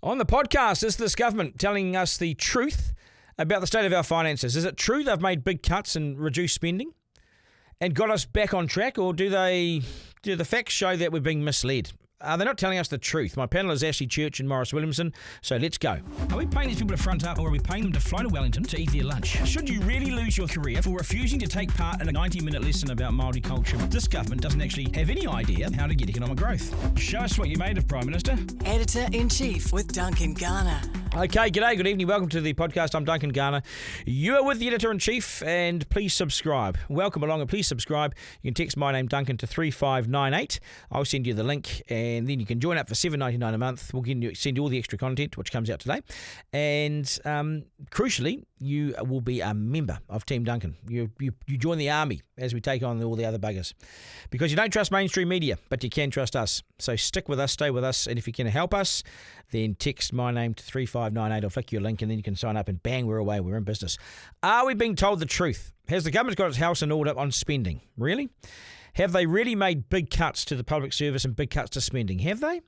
On the podcast, is this government telling us the truth about the state of our finances? Is it true they've made big cuts and reduced spending and got us back on track, or do the facts show that we're being misled? They're not telling us the truth. My panel is Ashley Church and Maurice Williamson, so let's go. Are we paying these people to front up, or are we paying them to fly to Wellington to eat their lunch? Should you really lose your career for refusing to take part in a 90-minute lesson about Māori culture? This government doesn't actually have any idea how to get economic growth. Show us what you made of, Prime Minister. Editor-in-Chief with Duncan Garner. Okay, g'day, good evening, welcome to the podcast. I'm Duncan Garner. You are with the Editor-in-Chief, and please subscribe. Welcome along and please subscribe. You can text my name, Duncan, to 3598. I'll send you the link, and then you can join up for $7.99 a month. We'll send you all the extra content, which comes out today. And crucially, you will be a member of Team Duncan. You join the army as we take on all the other buggers. Because you don't trust mainstream media, but you can trust us. So stick with us, stay with us, and if you can help us, then text my name to 3598. I'll flick you a link, and then you can sign up, and bang, we're away. We're in business. Are we being told the truth? Has the government got its house in order on spending? Really? Have they really made big cuts to the public service and big cuts to spending? Have they?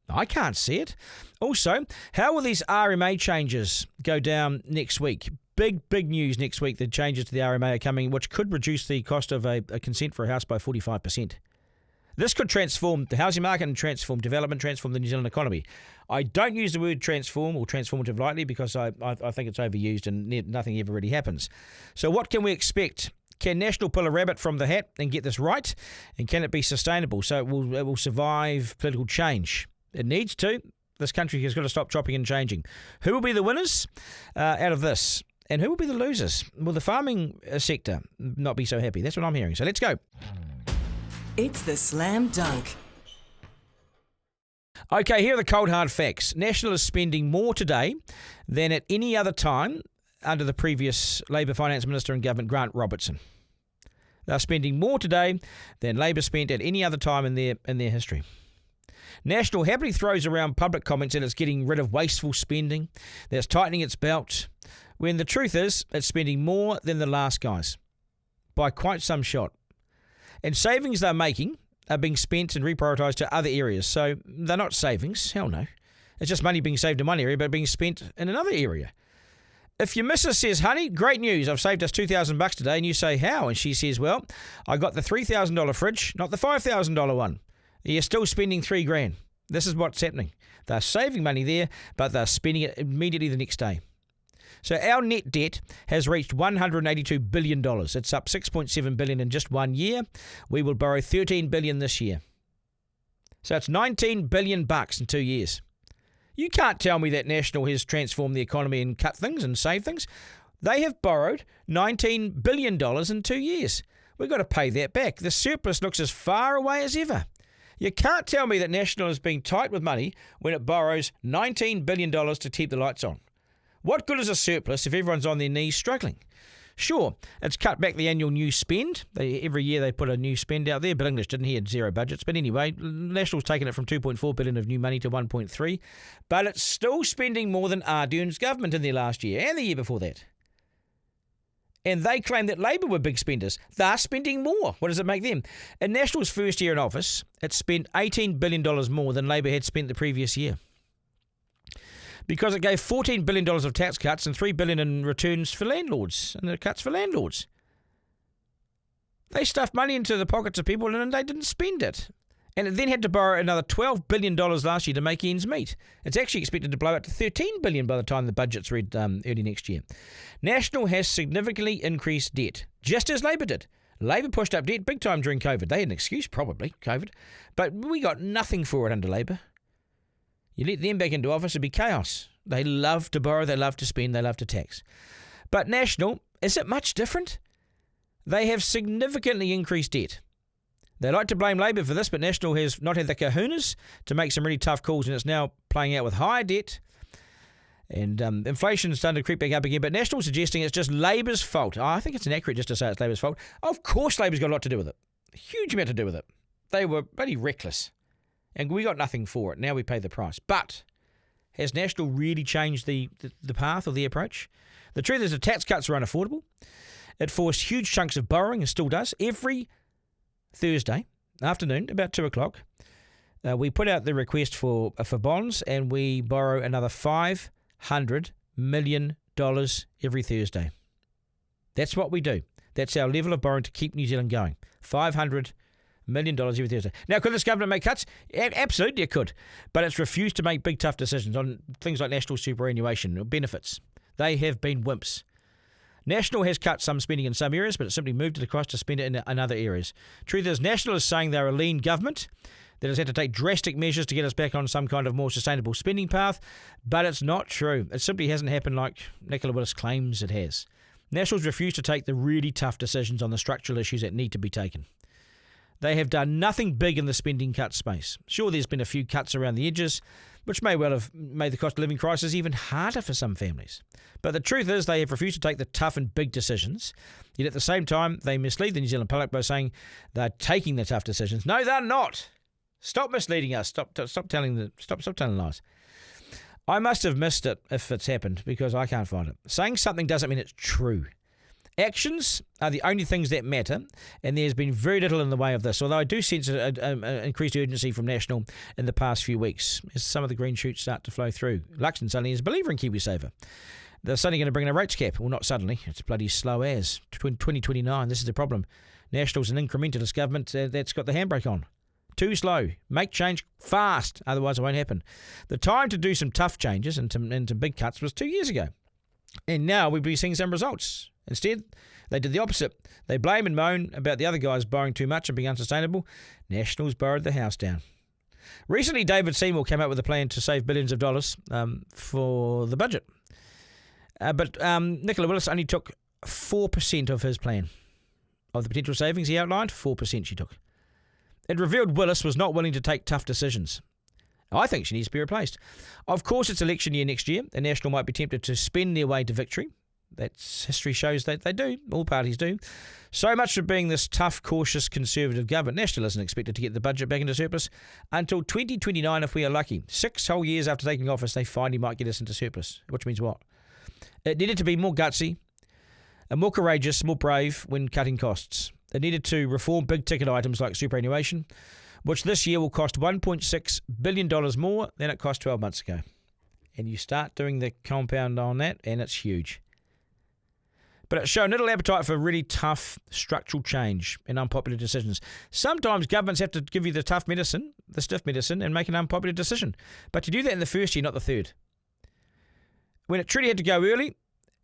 I can't see it. Also, how will these RMA changes go down next week? Big news next week. The changes to the RMA are coming, which could reduce the cost of a consent for a house by 45%. This could transform the housing market and transform development, transform the New Zealand economy. I don't use the word transform or transformative lightly because I think it's overused and nothing ever really happens. So what can we expect? Can National pull a rabbit from the hat and get this right? And can it be sustainable so it will survive political change? It needs to. This country has got to stop chopping and changing. Who will be the winners out of this? And who will be the losers? Will the farming sector not be so happy? That's what I'm hearing. So let's go. It's the Slam Dunk. Okay, here are the cold hard facts. National is spending more today than at any other time under the previous Labor Finance Minister and Government, Grant Robertson. They're spending more today than Labor spent at any other time in their history. National happily throws around public comments that it's getting rid of wasteful spending, that it's tightening its belt, when the truth is it's spending more than the last guys, by quite some shot. And savings they're making are being spent and reprioritised to other areas. So they're not savings, hell no. It's just money being saved in one area but being spent in another area. If your missus says, honey, great news, I've saved us $2,000 today, and you say, how? And she says, well, I got the $3,000 fridge, not the $5,000 one. You're still spending $3,000. This is what's happening. They're saving money there, but they're spending it immediately the next day. So our net debt has reached $182 billion. It's up $6.7 billion in just 1 year. We will borrow $13 billion this year. So it's $19 billion in 2 years. You can't tell me that National has transformed the economy and cut things and saved things. They have borrowed $19 billion in 2 years. We've got to pay that back. The surplus looks as far away as ever. You can't tell me that National is being tight with money when it borrows $19 billion to keep the lights on. What good is a surplus if everyone's on their knees struggling? Sure, it's cut back the annual new spend. Every year they put a new spend out there. Bill English didn't. He had zero budgets. But anyway, National's taken it from $2.4 billion of new money to $1.3. But it's still spending more than Ardern's government in their last year and the year before that. And they claim that Labor were big spenders. They're spending more. What does it make them? In National's first year in office, it spent $18 billion more than Labor had spent the previous year. Because it gave $14 billion of tax cuts and $3 billion in returns for landlords and the cuts for landlords. They stuffed money into the pockets of people and they didn't spend it. And it then had to borrow another $12 billion last year to make ends meet. It's actually expected to blow out to $13 billion by the time the budget's read early next year. National has significantly increased debt, just as Labor did. Labor pushed up debt big time during COVID. They had an excuse, probably, COVID. But we got nothing for it under Labor. You let them back into office, it'd be chaos. They love to borrow, they love to spend, they love to tax. But National, is it much different? They have significantly increased debt. They like to blame Labor for this, but National has not had the kahunas to make some really tough calls, and it's now playing out with higher debt. And inflation's starting to creep back up again, but National's suggesting it's just Labor's fault. I think it's inaccurate just to say it's Labor's fault. Of course Labor's got a lot to do with it. A huge amount to do with it. They were bloody reckless. And we got nothing for it. Now we pay the price. But has National really changed the path or the approach? The truth is the tax cuts are unaffordable. It forced huge chunks of borrowing, and still does. Every Thursday afternoon, about 2 o'clock, We put out the request for bonds, and we borrow another $500 million every Thursday. That's what we do. That's our level of borrowing to keep New Zealand going. $500 million every Thursday. Now, could this government make cuts? Absolutely it could. But it's refused to make big, tough decisions on things like national superannuation or benefits. They have been wimps. National has cut some spending in some areas, but it's simply moved it across to spend it in other areas. Truth is, National is saying they're a lean government that has had to take drastic measures to get us back on some kind of more sustainable spending path, but it's not true. It simply hasn't happened like Nicola Willis claims it has. Nationals refuse to take the really tough decisions on the structural issues that need to be taken. They have done nothing big in the spending cut space. Sure, there's been a few cuts around the edges, which may well have made the cost of living crisis even harder for some families. But the truth is they have refused to take the tough and big decisions, yet at the same time they mislead the New Zealand public by saying they're taking the tough decisions. No, they're not. Stop misleading us. Stop telling lies. I must have missed it if it's happened because I can't find it. Saying something doesn't mean it's true. Actions are the only things that matter, and there's been very little in the way of this, although I do sense an increased urgency from National in the past few weeks as some of the green shoots start to flow through. Luxton suddenly is a believer in KiwiSaver. They're suddenly going to bring in a rates cap. Well, not suddenly. It's bloody slow as. 2029, this is the problem. National's an incrementalist government that's got the handbrake on. Too slow. Make change fast, otherwise it won't happen. The time to do some tough changes and to big cuts was 2 years ago. And now we'll be seeing some results. Instead, they did the opposite. They blame and moan about the other guys borrowing too much and being unsustainable. Nationals borrowed the house down. Recently, David Seymour came up with a plan to save billions of dollars for the budget. But Nicola Willis only took 4% of his plan. Of the potential savings he outlined, 4% she took. It revealed Willis was not willing to take tough decisions. I think she needs to be replaced. Of course, it's election year next year, and National might be tempted to spend their way to victory. That's history shows that they do. All parties do. So much for being this tough, cautious, conservative government. National isn't expected to get the budget back into surplus until 2029 if we are lucky. 6 whole years after taking office, they finally might get us into surplus. Which means what? It needed to be more gutsy, and more courageous, more brave when cutting costs. It needed to reform big-ticket items like superannuation, which this year will cost $1.6 billion more than it cost 12 months ago. And you start doing the compound on that, and it's huge. But it's shown little appetite for really tough structural change and unpopular decisions. Sometimes governments have to give you the tough medicine, the stiff medicine, and make an unpopular decision. But you do that in the first year, not the third. When it truly had to go early,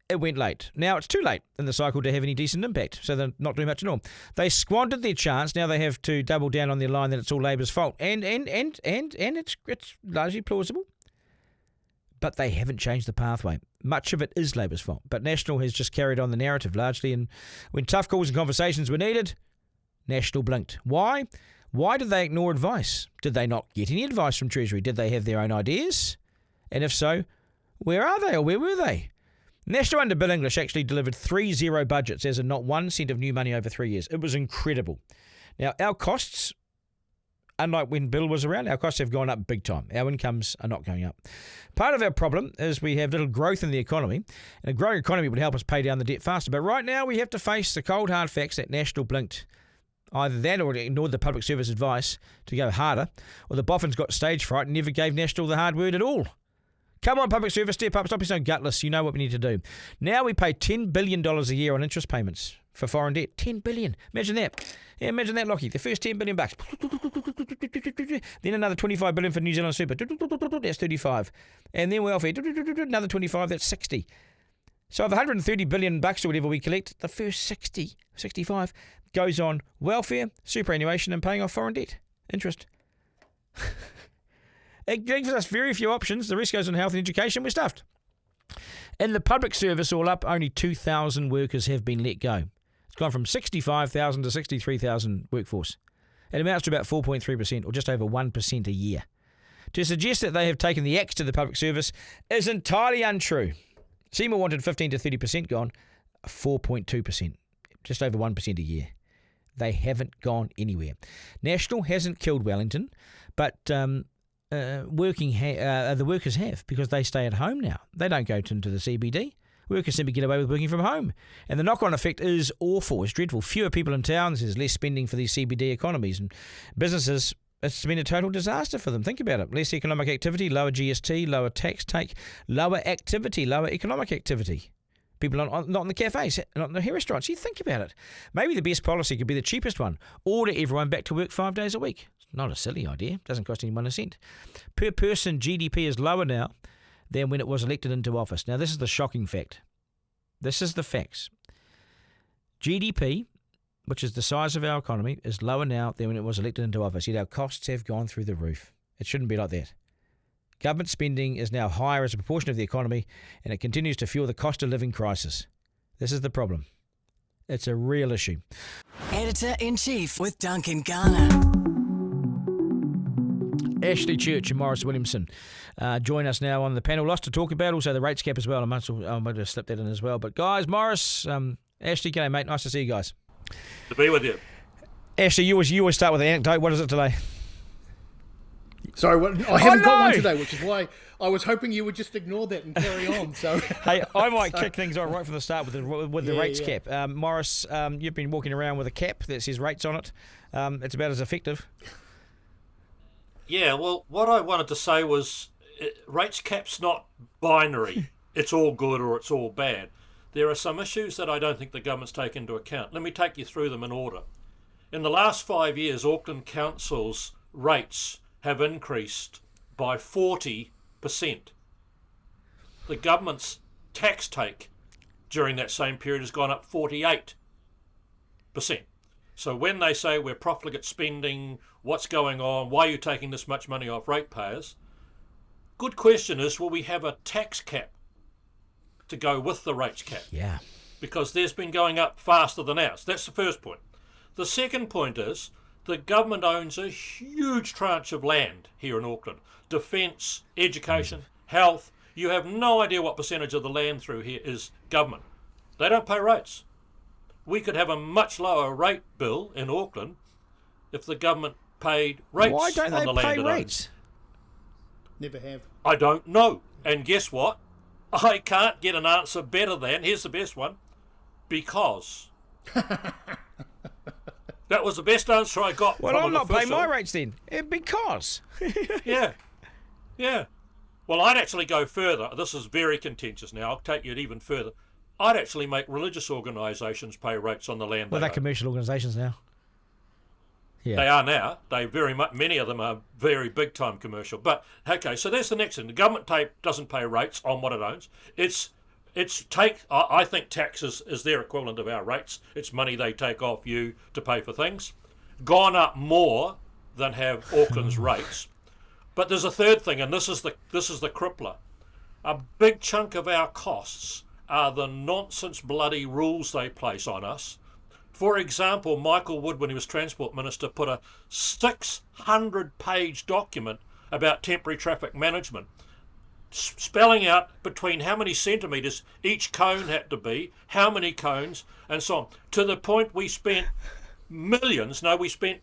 it went late. Now it's too late in the cycle to have any decent impact, so they're not doing much at all. They squandered their chance. Now they have to double down on their line that it's all Labor's fault, and it's largely plausible. But they haven't changed the pathway. Much of it is Labor's fault, but National has just carried on the narrative largely. And when tough calls and conversations were needed, National blinked. Why? Why did they ignore advice? Did they not get any advice from Treasury? Did they have their own ideas? And if so, where are they or where were they? National under Bill English actually delivered 3 zero budgets as in not 1 cent of new money over 3 years. It was incredible. Now, our costs, unlike when Bill was around, our costs have gone up big time. Our incomes are not going up. Part of our problem is we have little growth in the economy, and a growing economy would help us pay down the debt faster. But right now we have to face the cold, hard facts that National blinked. Either that or ignored the public service advice to go harder, or the boffins got stage fright and never gave National the hard word at all. Come on, public service, step up. Stop being so gutless. You know what we need to do. Now we pay $10 billion a year on interest payments for foreign debt. $10 billion. Imagine that. Yeah, imagine that, Lockie. The first $10 billion bucks. Then another $25 billion for New Zealand Super. That's 35. And then welfare. Another 25. That's 60. So of $130 billion bucks or whatever we collect, the first 65 goes on welfare, superannuation, and paying off foreign debt. Interest. It gives us very few options. The rest goes on health and education. We're stuffed. In the public service, all up, only 2,000 workers have been let go. It's gone from 65,000 to 63,000 workforce. It amounts to about 4.3%, or just over 1% a year. To suggest that they have taken the axe to the public service is entirely untrue. Seymour wanted 15 to 30% gone, 4.2%, just over 1% a year. They haven't gone anywhere. National hasn't killed Wellington, but the workers have, because they stay at home now. They don't go into the CBD. Workers simply get away with working from home. And the knock-on effect is awful. It's dreadful. Fewer people in towns, there's less spending for these CBD economies. And businesses It's been a total disaster for them. Think about it. Less economic activity, lower GST, lower tax take, lower activity, lower economic activity. People not in the cafes, not in the hair restaurants. You think about it. Maybe the best policy could be the cheapest one. Order everyone back to work 5 days a week. It's not a silly idea. It doesn't cost anyone a cent. Per person, GDP is lower now than when it was elected into office. Now, this is the shocking fact. This is the facts. GDP, which is the size of our economy, is lower now than when it was elected into office. Yet our costs have gone through the roof. It shouldn't be like that. Government spending is now higher as a proportion of the economy, and it continues to fuel the cost of living crisis. This is the problem. It's a real issue. Editor-in-Chief with Duncan Garner. Ashley, Church and Maurice Williamson join us now on the panel. Lots to talk about, also the rates cap as well. I might have slipped that in as well. But guys, Maurice, Ashley, g'day mate. Nice to see you guys. To be with you. Ashley, you always start with an anecdote. What is it today? Sorry, I haven't got one today, which is why I was hoping you would just ignore that and carry on. So, hey, I might kick things on right from the start with the rates cap. Maurice, you've been walking around with a cap that says rates on it. It's about as effective. Yeah, well, what I wanted to say was rates cap's not binary. It's all good or it's all bad. There are some issues that I don't think the government's taken into account. Let me take you through them in order. In the last 5 years, Auckland Council's rates have increased by 40%. The government's tax take during that same period has gone up 48%. So when they say we're profligate spending, what's going on, why are you taking this much money off ratepayers? Good question is, will we have a tax cap to go with the rates cap? Yeah. Because theirs been going up faster than ours. That's the first point. The second point is, the government owns a huge tranche of land here in Auckland. Defence, education, health. You have no idea what percentage of the land through here is government. They don't pay rates. We could have a much lower rate bill in Auckland if the government paid rates. Why don't on the they pay land it rates? never have. I don't know. And guess what? I can't get an answer better than, here's the best one, because. That was the best answer I got. Well, from I'm an not paying official. my rates then. Because. Yeah. Well, I'd actually go further. This is very contentious now. I'll take you even further. I'd actually make religious organisations pay rates on the land. Well, they they're own. commercial organisations now. Yeah. They are now. They very much. Many of them are very big time commercial. But okay, so that's the next thing. The government doesn't pay rates on what it owns. I think taxes is their equivalent of our rates. It's money they take off you to pay for things. Gone up more than have Auckland's rates. But there's a third thing, and this is the crippler. A big chunk of our costs are the nonsense bloody rules they place on us. For example, Michael Wood, when he was Transport Minister, put a 600-page document about temporary traffic management, spelling out between how many centimetres each cone had to be, how many cones, and so on, to the point we spent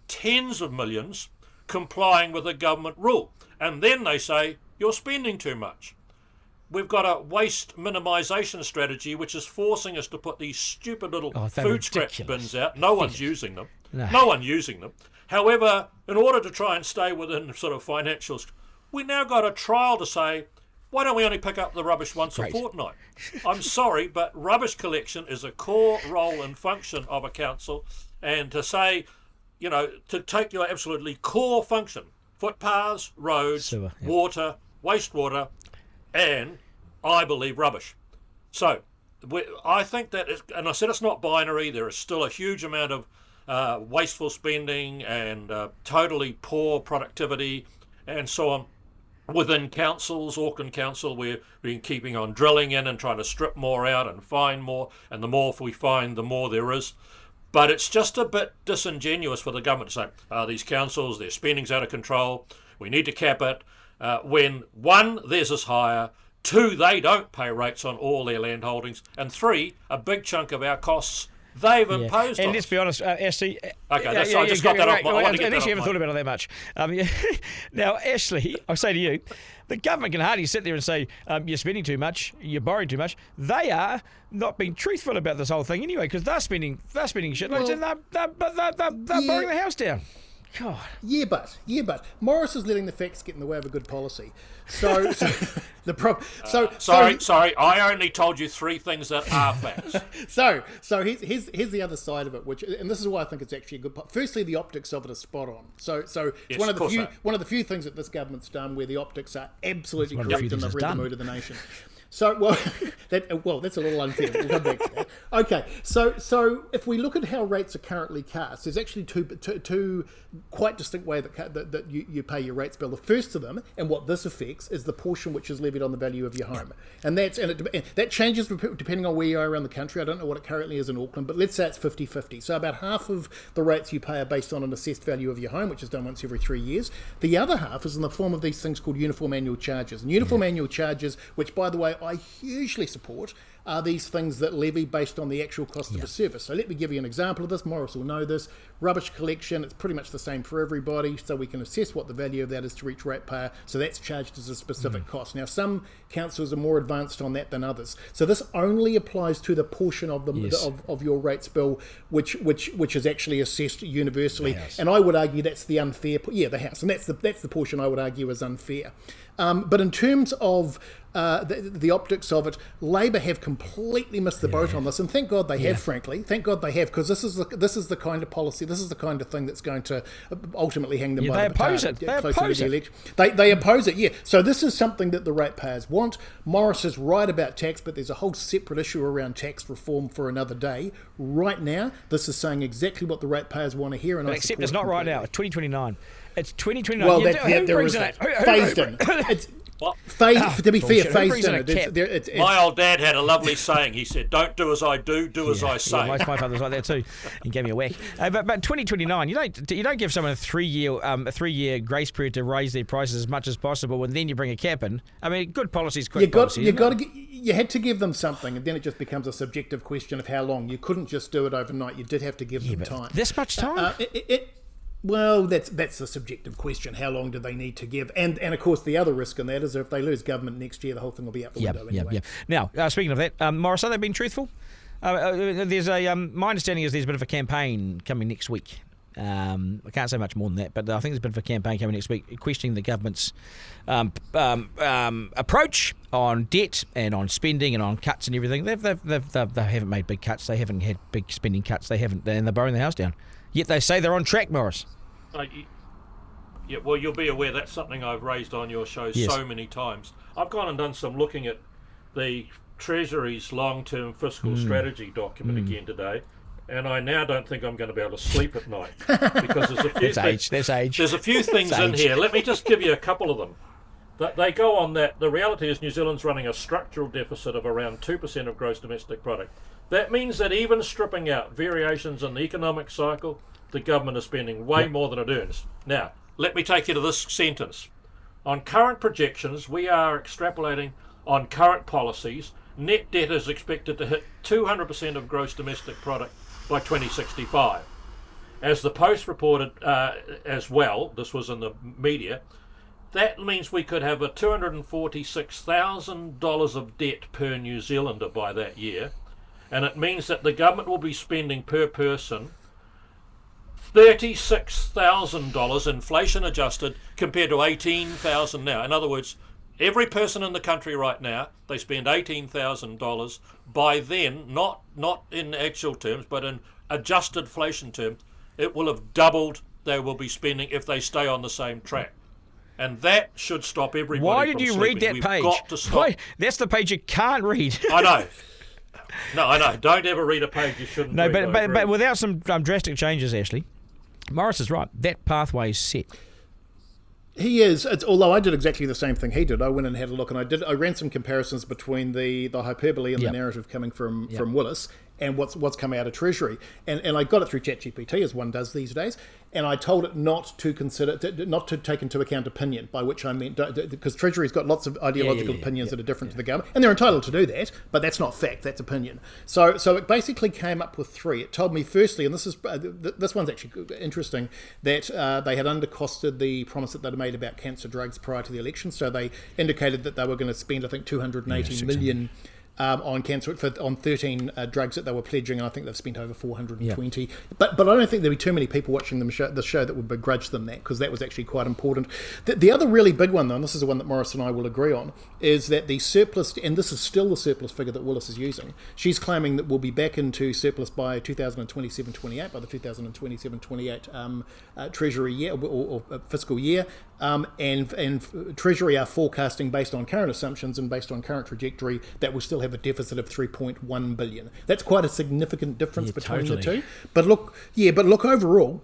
tens of millions complying with a government rule. And then they say, you're spending too much. We've got a waste minimisation strategy which is forcing us to put these stupid little food scrap bins out. No one's using them. No one using them. However, in order to try and stay within sort of financials, we now got a trial to say, why don't we only pick up the rubbish once a fortnight? I'm sorry, but rubbish collection is a core role and function of a council. And to say, to take your absolutely core function, footpaths, roads, sewer, water, wastewater, and I believe rubbish. So I think that, and I said it's not binary, there is still a huge amount of wasteful spending and totally poor productivity and so on. Within councils, Auckland Council, we've been keeping on drilling in and trying to strip more out and find more, and the more we find, the more there is. But it's just a bit disingenuous for the government to say, these councils, their spending's out of control, we need to cap it, when one, theirs is higher, two, they don't pay rates on all their land holdings, and three, a big chunk of our costs they've imposed on us. And let's be honest, Ashley... Okay, I just got that off my... At least you haven't thought about it that much. Now, Ashley, I say to you, the government can hardly sit there and say, you're spending too much, you're borrowing too much. They are not being truthful about this whole thing anyway, because they're spending shitloads and they're burning the house down. God. Yeah, but Maurice is letting the facts get in the way of a good policy. So the problem. Sorry. I only told you 3 things that are facts. So here's the other side of it, and this is why I think it's actually a good. Firstly, the optics of it are spot on. So it's Yes, one of the few things that this government's done where the optics are absolutely correct and they've read the mood of the nation. So, that's a little unfair. We'll come back to that. Okay, so if we look at how rates are currently cast, there's actually two quite distinct ways that you pay your rates bill. The first of them, and what this affects, is the portion which is levied on the value of your home, and that changes depending on where you are around the country. I don't know what it currently is in Auckland, but let's say it's 50-50. So about half of the rates you pay are based on an assessed value of your home, which is done once every 3 years. The other half is in the form of these things called uniform annual charges. And uniform annual charges, which by the way I hugely support, are these things that levy based on the actual cost of a service. So let me give you an example of this. Maurice will know this. Rubbish collection, it's pretty much the same for everybody, so we can assess what the value of that is to each ratepayer, so that's charged as a specific cost. Now, some councils are more advanced on that than others. So this only applies to the portion of of your rates bill which is actually assessed universally. And I would argue that's the unfair... the house. And that's the portion I would argue is unfair. But in terms of the optics of it, Labor have completely missed the boat on this, and thank God they have. Frankly, thank God they have, because this is the kind of policy, this is the kind of thing that's going to ultimately hang them by the baton. They oppose it. They oppose it. Yeah. So this is something that the ratepayers want. Maurice is right about tax, but there's a whole separate issue around tax reform for another day. Right now, this is saying exactly what the ratepayers want to hear, and but except it's not right now. It's 2029. It's 2029. Well, there is that. Phased in. It's to be fair, phased in. My old dad had a lovely saying. He said, "Don't do as I do, do as I say." My father's like that too. He gave me a whack. But 2029, you don't give someone a 3-year grace period to raise their prices as much as possible, and then you bring a cap in. I mean, good policy is quick policy. You had to give them something, and then it just becomes a subjective question of how long. You couldn't just do it overnight. You did have to give them time. This much time? Well, that's a subjective question. How long do they need to give? And of course, the other risk in that is if they lose government next year, the whole thing will be out the window anyway. Now, speaking of that, Maurice, are they being truthful? There's my understanding is there's a bit of a campaign coming next week. I can't say much more than that, but I think there's a bit of a campaign coming next week questioning the government's approach on debt and on spending and on cuts and everything. They haven't made big cuts. They haven't had big spending cuts. They haven't, and they're borrowing the house down. Yet they say they're on track, Maurice. Well, you'll be aware that's something I've raised on your show so many times. I've gone and done some looking at the Treasury's long-term fiscal strategy document again today, and I now don't think I'm going to be able to sleep at night because there's a few There's a few things in here. Let me just give you a couple of them. They go on that the reality is New Zealand's running a structural deficit of around 2% of gross domestic product. That means that even stripping out variations in the economic cycle, the government is spending way more than it earns. Now, let me take you to this sentence. On current projections, we are extrapolating on current policies. Net debt is expected to hit 200% of gross domestic product by 2065. As the Post reported as well, this was in the media, that means we could have a $246,000 of debt per New Zealander by that year. And it means that the government will be spending per person $36,000 inflation adjusted compared to $18,000 now. In other words, every person in the country right now, they spend $18,000. By then, not in actual terms, but in adjusted inflation terms, it will have doubled they will be spending if they stay on the same track. And that should stop everybody Why did from you sleeping. read that We've page? Got to stop. Why? That's the page you can't read. I know. No, I know. Don't ever read a page you shouldn't read. But without some drastic changes, Ashley, Maurice is right. That pathway is set. He is. Although I did exactly the same thing he did. I went and had a look, and I ran some comparisons between the hyperbole and the narrative coming from Willis and what's come out of Treasury. And I got it through ChatGPT, as one does these days. And I told it not to take into account opinion, by which I meant, because Treasury's got lots of ideological opinions that are different to the government, and they're entitled to do that, but that's not fact, that's opinion. So it basically came up with three. It told me, firstly, and this one's actually interesting, that they had undercosted the promise that they'd made about cancer drugs prior to the election. So they indicated that they were going to spend, I think, 280 million on cancer on 13 drugs that they were pledging. I think they've spent over 420. Yeah. But I don't think there'll be too many people watching the show that would begrudge them that, because that was actually quite important. The other really big one, though, and this is the one that Maurice and I will agree on, is that the surplus, and this is still the surplus figure that Willis is using, she's claiming that we'll be back into surplus by 2027-28, by the 2027-28 Treasury year or fiscal year. And Treasury are forecasting, based on current assumptions and based on current trajectory, that we'll still have a deficit of 3.1 billion. That's quite a significant difference between the two. But look overall,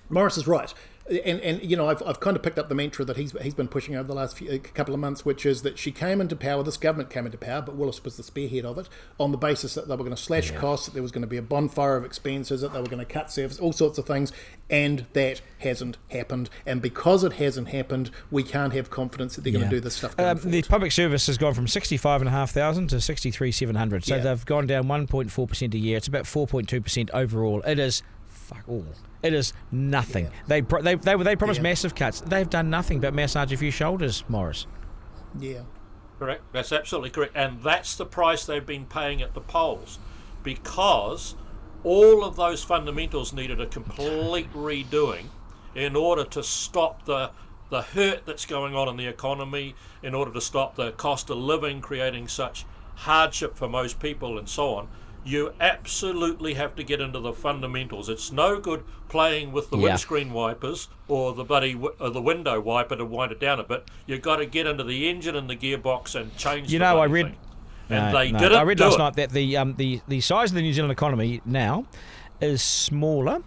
Maurice is right. And you know, I've kind of picked up the mantra that he's been pushing over the last couple of months, which is that she came into power, this government came into power, but Willis was the spearhead of it, on the basis that they were going to slash costs, that there was going to be a bonfire of expenses, that they were going to cut service, all sorts of things, and that hasn't happened. And because it hasn't happened, we can't have confidence that they're going to do this stuff going forward. The public service has gone from 65,500 to 63,700, so they've gone down 1.4% a year. It's about 4.2% overall. It is fuck all. It is nothing. Yeah. They promised massive cuts. They've done nothing but massage a few shoulders, Maurice. Yeah. Correct. That's absolutely correct. And that's the price they've been paying at the polls, because all of those fundamentals needed a complete redoing in order to stop the hurt that's going on in the economy, in order to stop the cost of living creating such hardship for most people and so on. You absolutely have to get into the fundamentals. It's no good playing with the windscreen wipers or the window wiper to wind it down a bit. You've got to get into the engine and the gearbox and change the I read thing. I read last night that the size of the New Zealand economy now is smaller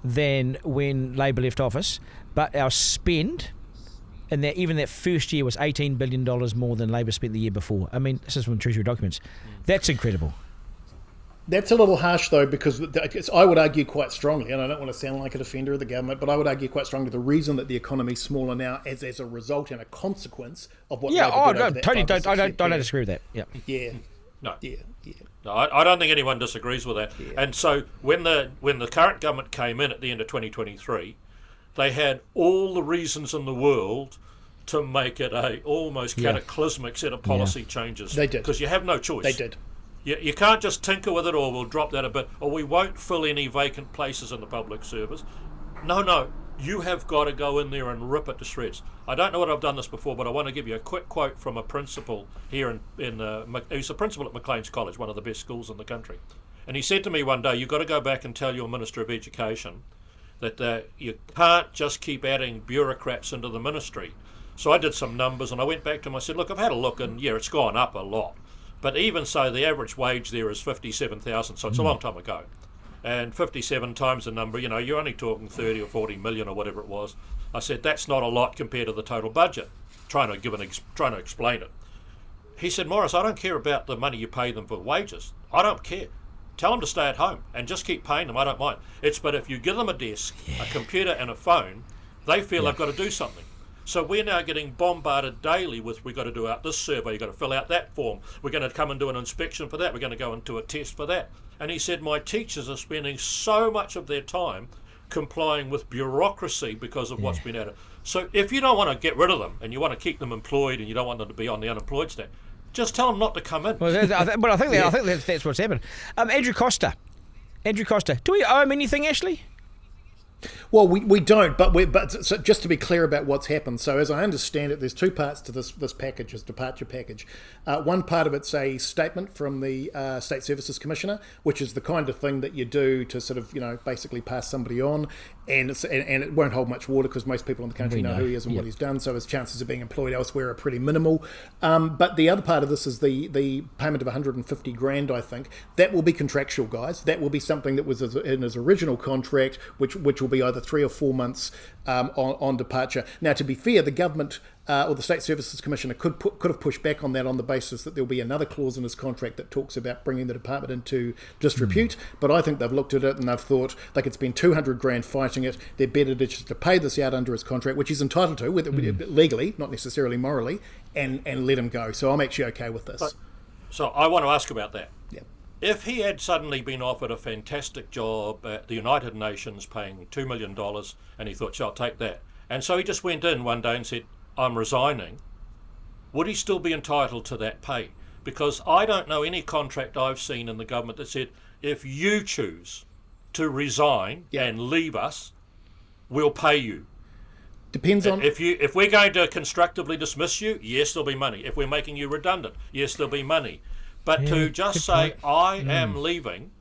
than when Labour left office, but our spend in even that first year was $18 billion more than Labour spent the year before. I mean, this is from Treasury documents. That's incredible. That's a little harsh, though, because I would argue quite strongly, and I don't want to sound like a defender of the government, but I would argue quite strongly the reason that the economy is smaller now is as a result and a consequence of what Labour did over that totally don't disagree with that. Yeah. No, I don't think anyone disagrees with that. Yeah. And so when the current government came in at the end of 2023, they had all the reasons in the world to make it a almost cataclysmic set of policy changes. They did. Because you have no choice. They did. You can't just tinker with it, or we'll drop that a bit, or we won't fill any vacant places in the public service. No, you have got to go in there and rip it to shreds. I don't know what I've done this before, but I want to give you a quick quote from a principal here he's a principal at Maclean's College, one of the best schools in the country. And he said to me one day, you've got to go back and tell your Minister of Education that you can't just keep adding bureaucrats into the ministry. So I did some numbers, and I went back to him, I said, look, I've had a look, and it's gone up a lot. But even so, the average wage there is 57,000, so it's a long time ago. And 57 times the number, you're only talking 30 or 40 million or whatever it was. I said, that's not a lot compared to the total budget, trying to explain it. He said, Maurice, I don't care about the money you pay them for wages. I don't care. Tell them to stay at home and just keep paying them. I don't mind. But if you give them a desk, a computer and a phone, they feel they've got to do something. So we're now getting bombarded daily with, we've got to do out this survey, you've got to fill out that form, we're going to come and do an inspection for that, we're going to go and do a test for that. And he said, my teachers are spending so much of their time complying with bureaucracy because of what's been added. So if you don't want to get rid of them and you want to keep them employed and you don't want them to be on the unemployed stat, just tell them not to come in. Well, I think that's what's happened. Andrew Costa, do we owe him anything, Ashley? Well, we don't, but so just to be clear about what's happened. So as I understand it, there's two parts to this package, this departure package. One part of it's a statement from the State Services Commissioner, which is the kind of thing that you do to sort of, basically pass somebody on, and it won't hold much water because most people in the country know who he is and what he's done, so his chances of being employed elsewhere are pretty minimal. But the other part of this is the payment of 150 grand, I think. That will be contractual, guys. That will be something that was in his original contract, which will be either 3 or 4 months on departure. Now, to be fair, the government or the State Services Commissioner could have pushed back on that on the basis that there'll be another clause in his contract that talks about bringing the department into disrepute. But I think they've looked at it and they've thought they could spend 200 grand fighting it. They're better just to pay this out under his contract, which he's entitled to, legally, not necessarily morally, and let him go. So I'm actually okay with this. So I want to ask about that. Yeah. If he had suddenly been offered a fantastic job at the United Nations paying $2 million and he thought, I'll take that. And so he just went in one day and said, I'm resigning. Would he still be entitled to that pay? because I don't know any contract I've seen in the government that said, if you choose to resign and leave us, we'll pay you. Depends on... If we're going to constructively dismiss you, yes, there'll be money. If we're making you redundant, yes, there'll be money. But to just say, I am leaving...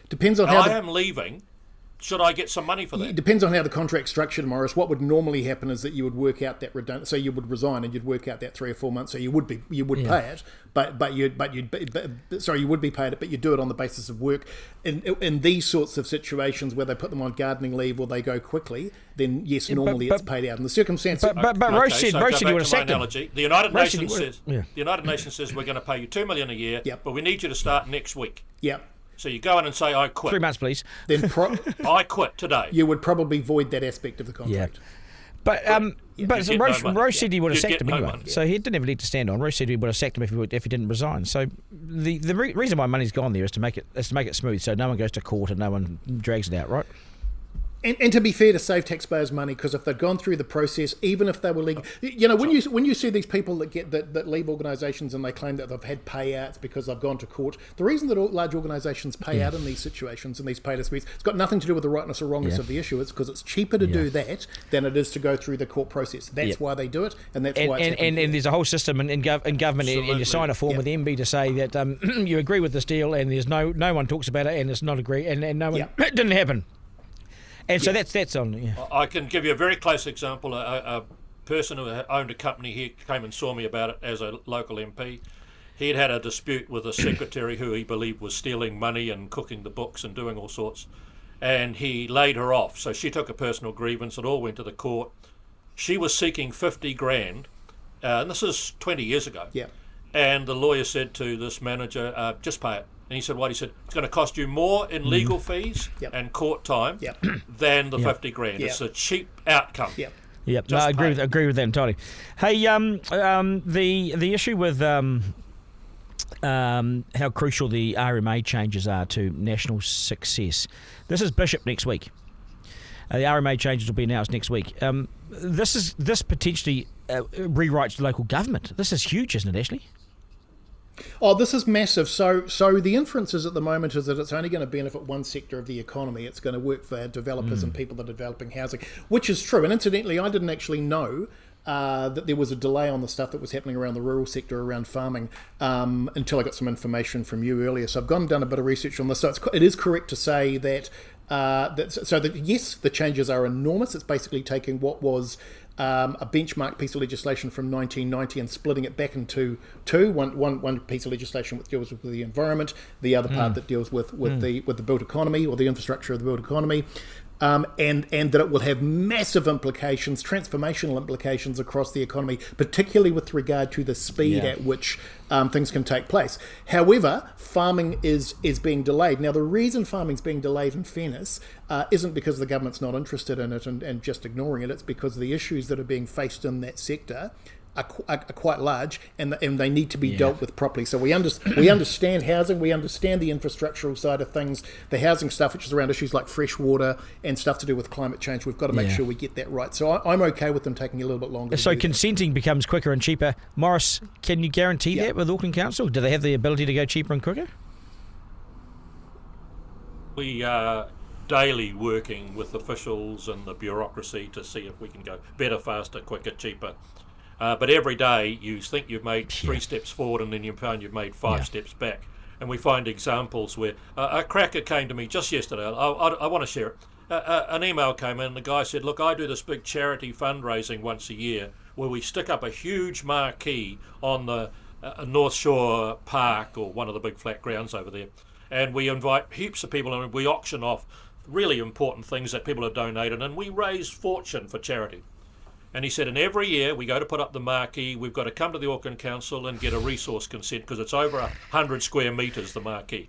Depends on how I am leaving... Should I get some money for that? It depends on how the contract's structured, Maurice. What would normally happen is that you would work out that redundant. So you would resign and you'd work out that 3 or 4 months. So you would pay it, you would pay it, but you'd do it on the basis of work. In these sorts of situations where they put them on gardening leave or they go quickly, then yes, normally it's paid out in the circumstances. But Rose said he would have sacked him. The United Nations says we're going to pay you $2 million a year, but we need you to start next week. Yep. So you go in and say, I quit. 3 months, please. Then I quit today. You would probably void that aspect of the contract. Yeah. But Rose said he would have sacked him anyway. So he didn't have a leg to stand on. Rose said he would have sacked him if he didn't resign. So the reason why money's gone there is to make it smooth, so no one goes to court and no one drags it out, right? And to be fair, to save taxpayers' money, because if they'd gone through the process, even if they were legal, when you see these people that leave organisations and they claim that they've had payouts because they've gone to court, the reason that large organisations pay out in these situations and these pay disputes, it's got nothing to do with the rightness or wrongness of the issue. It's because it's cheaper to do that than it is to go through the court process. That's why they do it, and that's why. And there's a whole system in government, and you sign a form with the MB to say that you agree with this deal, and there's no one talks about it, and it's not agree, and no one it didn't happen. And so that's on. Yeah. I can give you a very close example. A person who owned a company here came and saw me about it as a local MP. He had a dispute with a secretary who he believed was stealing money and cooking the books and doing all sorts. And he laid her off. So she took a personal grievance. It all went to the court. She was seeking $50,000. And this is 20 years ago. Yeah. And the lawyer said to this manager, just pay it. And he said, what? He said, it's going to cost you more in legal fees and court time than the $50,000. It's a cheap outcome. Yep, no, I agree with that entirely. Hey, the issue with how crucial the RMA changes are to national success. This is Bishop next week. The RMA changes will be announced next week. This potentially rewrites local government. This is huge, isn't it, Ashley? Oh, this is massive. So the inferences at the moment is that it's only going to benefit one sector of the economy. It's going to work for developers and people that are developing housing, which is true. And incidentally, I didn't actually know that there was a delay on the stuff that was happening around the rural sector, around farming, until I got some information from you earlier. So I've gone and done a bit of research on this. So it is correct to say that yes, the changes are enormous. It's basically taking what was a benchmark piece of legislation from 1990 and splitting it back into two. One piece of legislation which deals with the environment, the other part that deals with the built economy or the infrastructure of the built economy. And that it will have massive implications, transformational implications across the economy, particularly with regard to the speed at which things can take place. However, farming is being delayed. Now, the reason farming's being delayed, in fairness, isn't because the government's not interested in it and just ignoring it. It's because the issues that are being faced in that sector are quite large, and they need to be dealt with properly. So we understand housing, we understand the infrastructural side of things, the housing stuff, which is around issues like fresh water and stuff to do with climate change. We've got to make sure we get that right. So I'm okay with them taking a little bit longer. So consenting becomes quicker and cheaper. Maurice, can you guarantee that with Auckland Council? Do they have the ability to go cheaper and quicker? We are daily working with officials and the bureaucracy to see if we can go better, faster, quicker, cheaper. But every day you think you've made 3 steps forward and then you find you've made 5 steps back. And we find examples where a cracker came to me just yesterday. I want to share it. An email came in and the guy said, look, I do this big charity fundraising once a year where we stick up a huge marquee on the North Shore Park or one of the big flat grounds over there. And we invite heaps of people and we auction off really important things that people have donated and we raise fortune for charity. And he said, and every year we go to put up the marquee, we've got to come to the Auckland Council and get a resource consent because it's over 100 square metres, the marquee.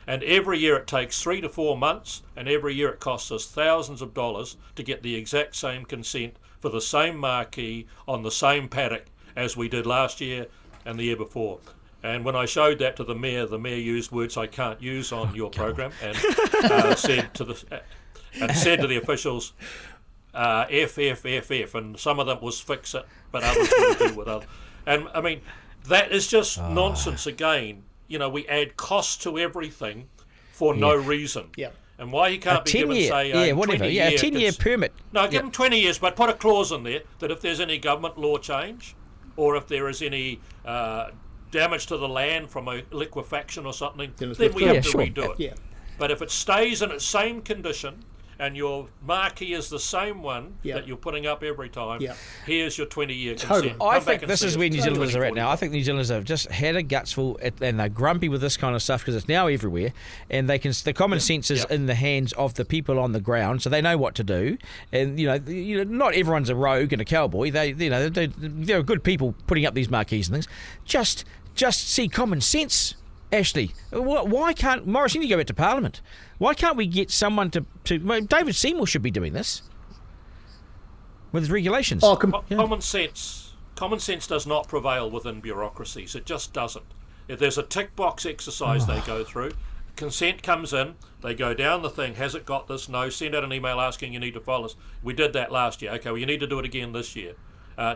And every year it takes 3 to 4 months, and every year it costs us thousands of dollars to get the exact same consent for the same marquee on the same paddock as we did last year and the year before. And when I showed that to the mayor used words I can't use on your program and said to the officials, F, and some of them was fix it, but others would do with other. And I mean, That is just nonsense again. We add cost to everything for no reason. Yeah. And why he can't be given, say, a 10-year permit. No, give him 20 years, but put a clause in there that if there's any government law change, or if there is any damage to the land from a liquefaction or something, then we have to redo it. Yeah. But if it stays in its same condition, and your marquee is the same one that you're putting up every time, here's your 20-year consent. I think this is where New Zealanders are at now. I think New Zealanders have just had a gutsful, and they're grumpy with this kind of stuff because it's now everywhere, and the common sense is in the hands of the people on the ground, so they know what to do. And not everyone's a rogue and a cowboy. They're good people putting up these marquees and things. Just see common sense. Ashley, why can't Maurice? You need to go back to Parliament. Why can't we get someone to David Seymour should be doing this with his regulations. Common sense does not prevail within bureaucracies. It just doesn't. If there's a tick box exercise they go through, consent comes in, they go down the thing, has it got this? No, send out an email asking you need to follow this. We did that last year. Okay, well you need to do it again this year.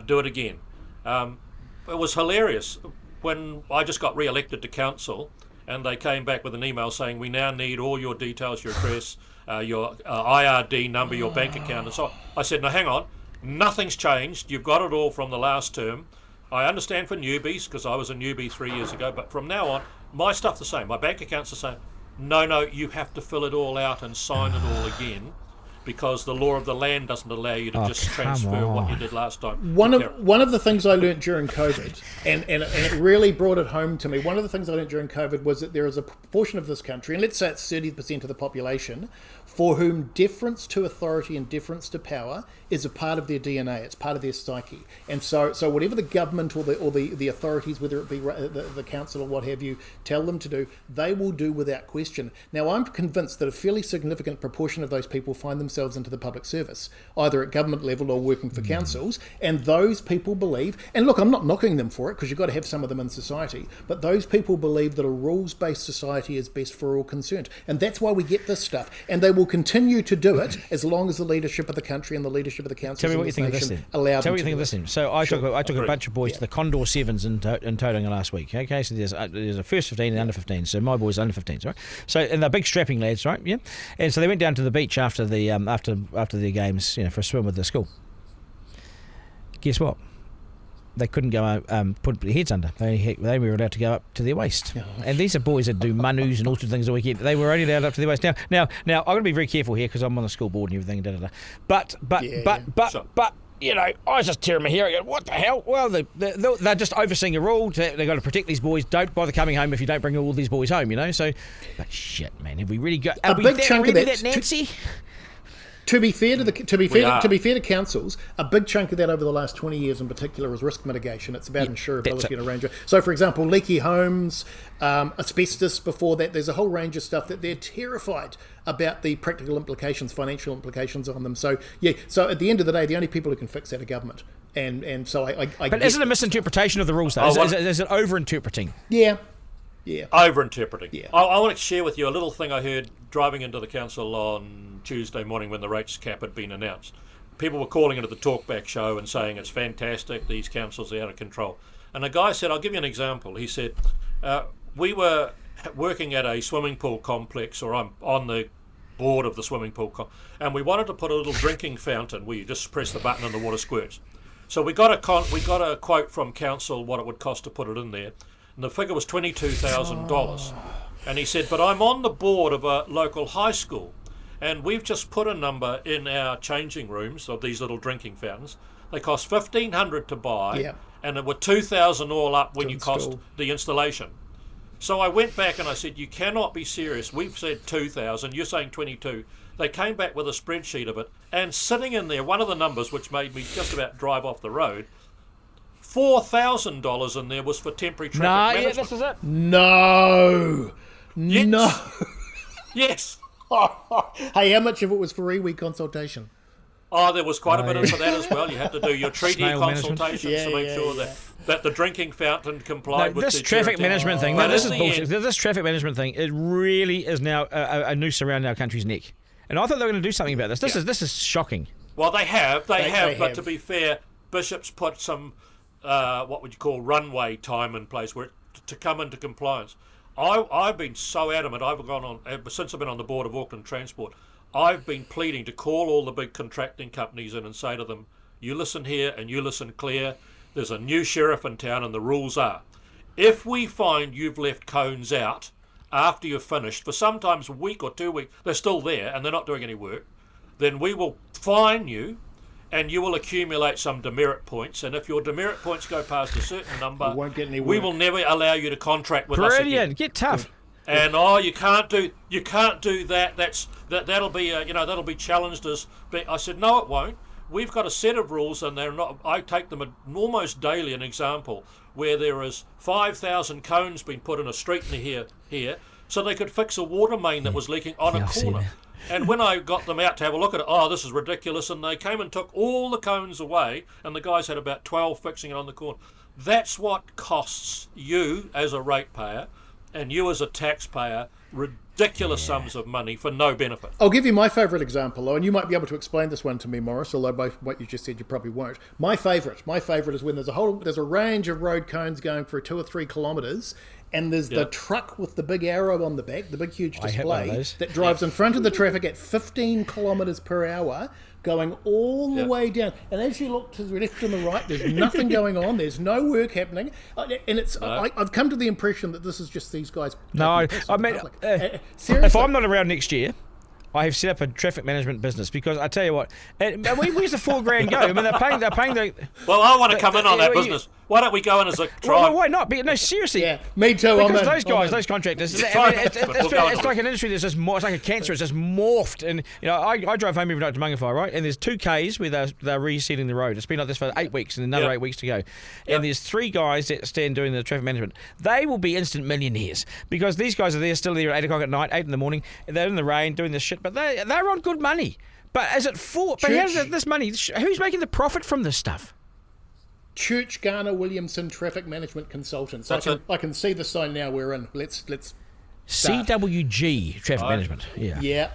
Do it again. It was hilarious. When I just got re-elected to council and they came back with an email saying we now need all your details, your address, your IRD number, your bank account and so on. I said, no, hang on, nothing's changed. You've got it all from the last term. I understand for newbies because I was a newbie 3 years ago, but from now on, my stuff's the same. My bank account's the same. No, you have to fill it all out and sign it all again because the law of the land doesn't allow you to just transfer what you did last time. One of the things I learnt during COVID, and it really brought it home to me, one of the things I learnt during COVID was that there is a proportion of this country, and let's say it's 30% of the population, for whom deference to authority and deference to power is a part of their DNA, it's part of their psyche. And so whatever the government or the authorities, whether it be the council or what have you, tell them to do, they will do without question. Now, I'm convinced that a fairly significant proportion of those people find themselves into the public service, either at government level or working for councils, and those people believe, and look, I'm not knocking them for it because you've got to have some of them in society, but those people believe that a rules-based society is best for all concerned. And that's why we get this stuff. And they will continue to do it as long as the leadership of the country and the leadership of the council allow them to. Tell me what you think of this then. So I took a bunch of boys to the Condor Sevens in Tauranga last week. Okay, so there's a first 15 and under 15. So my boys under 15s, right? So and they're big strapping lads, right? Yeah. And so they went down to the beach after the after the games, for a swim with the school. Guess what? They couldn't go put their heads under. They were allowed to go up to their waist. Oh. And these are boys that do manus and all sorts of things all weekend. They were only allowed up to their waist. Now I've got to be very careful here because I'm on the school board and everything. But I was just tearing my hair. I go, what the hell? Well, they're just overseeing a rule. They've got to protect these boys. Don't bother coming home if you don't bring all these boys home. So, but shit, man, have we really got a big chunk of that, Nancy? To be fair to councils, a big chunk of that over the last 20 years in particular is risk mitigation. It's about insurability and a range of. So, for example, leaky homes, asbestos. Before that, there's a whole range of stuff that they're terrified about the practical implications, financial implications on them. So, So at the end of the day, the only people who can fix that are government. And so I. But isn't it a misinterpretation of the rules though? Is it over-interpreting? Yeah. Over-interpreting. Yeah. I want to share with you a little thing I heard driving into the council on Tuesday morning when the rates cap had been announced. People were calling into the talkback show and saying it's fantastic, these councils are out of control. And a guy said, I'll give you an example. He said, we were working at a swimming pool complex, or I'm on the board of the swimming pool, and we wanted to put a little drinking fountain where you just press the button and the water squirts. So we got a quote from council what it would cost to put it in there. And the figure was $22,000. And he said, but I'm on the board of a local high school, and we've just put a number in our changing rooms of these little drinking fountains. They cost $1,500 to buy, and it were $2,000 all up when you cost the installation. So I went back and I said, you cannot be serious. We've said $2,000, you're saying $22,000. They came back with a spreadsheet of it, and sitting in there, one of the numbers which made me just about drive off the road, $4,000 in there was for temporary traffic management. This is it. No. Yes. No. Yes. Hey, how much of it was for EWE consultation? Oh, there was quite a bit in for that as well. You had to do your treaty consultations to make sure that the drinking fountain complied with this traffic management thing. This is bullshit. This traffic management thing, it really is now a noose around our country's neck. And I thought they were going to do something about this. This is shocking. Well, they have, but to be fair, Bishop's put some what would you call runway time in place where to come into compliance. I've been so adamant. I've gone on since I've been on the board of Auckland Transport. I've been pleading to call all the big contracting companies in and say to them, you listen here and you listen clear. There's a new sheriff in town and the rules are, if we find you've left cones out after you've finished for sometimes a week or 2 weeks, they're still there and they're not doing any work, then we will fine you and you will accumulate some demerit points. And if your demerit points go past a certain number, you won't get any work. We will never allow you to contract with us again. Brilliant. Get tough. And you can't do that. That'll be that'll be challenged as. I said no, it won't. We've got a set of rules, and they're not. I take them almost daily. An example where there is 5,000 cones being put in a street here, so they could fix a water main that was leaking on a corner. And when I got them out to have a look at it, this is ridiculous, and they came and took all the cones away, and the guys had about 12 fixing it on the corner. That's what costs you as a ratepayer and you as a taxpayer ridiculous sums of money for no benefit. I'll give you my favourite example, and you might be able to explain this one to me, Maurice, although by what you just said you probably won't. My favourite is when there's a range of road cones going for 2 or 3 kilometres, and there's the truck with the big arrow on the back, the big huge display that drives in front of the traffic at 15 kilometres per hour, going all the way down. And as you look to the left and the right, there's nothing going on. There's no work happening. And it's I've come to the impression that this is just these guys. No, I mean, if I'm not around next year, I have set up a traffic management business because I tell you what, where's the $4,000 go? I mean, they're paying the. Well, I want to come in on that business. Why don't we go in as a tribe? Well, why not? No, seriously. Yeah, me too. Because those guys, those contractors, it's like an industry that's just it's like a cancer. It's just morphed. And I drove home every night to Mangawhai, right? And there's 2 Ks where they're resealing the road. It's been like this for 8 weeks, and another 8 weeks to go. And there's 3 guys that stand doing the traffic management. They will be instant millionaires because these guys are still there at 8 o'clock at night, 8 in the morning. They're in the rain doing this shit, but they're on good money. But is it for? But how's this money? Who's making the profit from this stuff? Church, Garner, Williamson, traffic management consultants. I can see the sign now. We're in. Let's start. CWG traffic management. Yeah.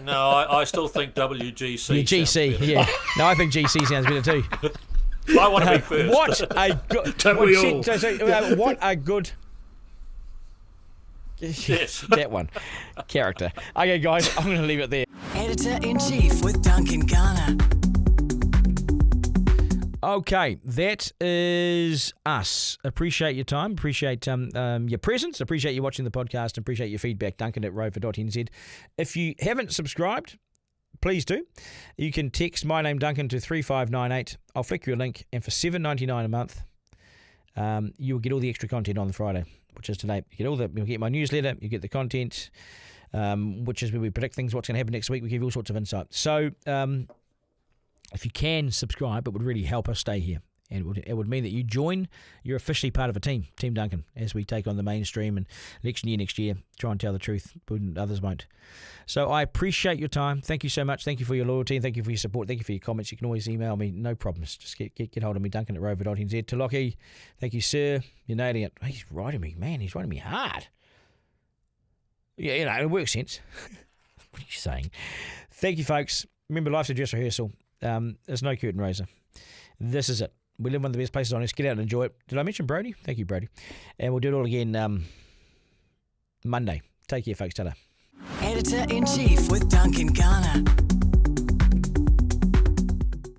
No, I still think WGC. Yeah, GC. Yeah. No, I think GC sounds better too. I want to be first. What a good. Yes. That one. Character. Okay, guys, I'm going to leave it there. Editor-in-Chief with Duncan Garner. Okay, that is us. Appreciate your time. Appreciate your presence. Appreciate you watching the podcast. Appreciate your feedback. Duncan@rover.nz. If you haven't subscribed, please do. You can text my name Duncan to 3598. I'll flick you a link, and for $7.99 a month, you'll get all the extra content on the Friday, which is today. You'll get my newsletter. You get the content, which is where we predict things, what's going to happen next week. We give you all sorts of insight. So. If you can subscribe, it would really help us stay here. And it would mean that you're officially part of a team, Team Duncan, as we take on the mainstream and next year, try and tell the truth, but others won't. So I appreciate your time. Thank you so much. Thank you for your loyalty. Thank you for your support. Thank you for your comments. You can always email me, no problems. Just get hold of me, Duncan@rover.nz. To Lockie, thank you, sir. You're nailing it. He's writing me, man. He's writing me hard. Yeah, in a work sense. What are you saying? Thank you, folks. Remember, life's a dress rehearsal. There's no curtain raiser. This is it. We live in one of the best places on earth. Get out and enjoy it. Did I mention Brody? Thank you, Brody. And we'll do it all again Monday. Take care, folks. Ta-da. Editor-in-Chief with Duncan Garner.